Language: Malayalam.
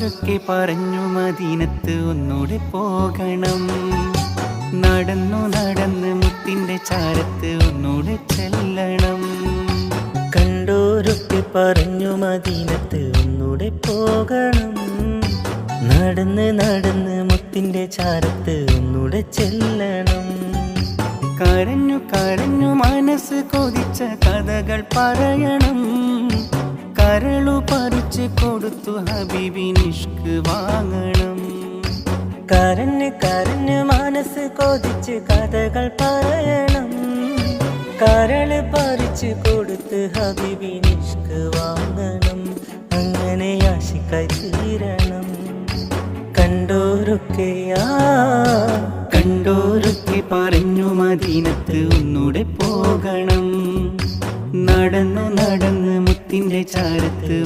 കണ്ടോരൊക്കെ പറഞ്ഞു മദീനത്ത് ഒന്നൂടെ പോകണം. നടന്നു നടന്ന് മുത്തിന്റെ ചാരത്ത് ഒന്നൂടെ ചെല്ലണം. കണ്ടോരൊക്കെ പറഞ്ഞു മദീനത്ത് ഒന്നൂടെ പോകണം. നടന്ന് നടന്ന് മുത്തിന്റെ ചാരത്ത് ഒന്നൂടെ ചെല്ലണം. കരഞ്ഞു കരഞ്ഞു മനസ്സ് കൊതിച്ച കഥകൾ പറയണം. കരളു പറിച്ച് കൊടുത്തു ഹബീബിന് ഇഷ്ക് വാങ്ങണം. കരഞ്ഞ് കരഞ്ഞ് മനസ്സ് കൊതിച്ച് കഥകൾ പറയണം. കരള് പറിച്ച് കൊടുത്ത് ഹബീബിന് ഇഷ്ക് വാങ്ങണം. അങ്ങനെ ആശിക്കായി തീരണം. കണ്ടോരൊക്കെ പറഞ്ഞു മദീനത്ത് ഒന്നൂടെ പോകണം. നടന്നു നടന്ന് മുത്തിന്റെ ചാരത്ത്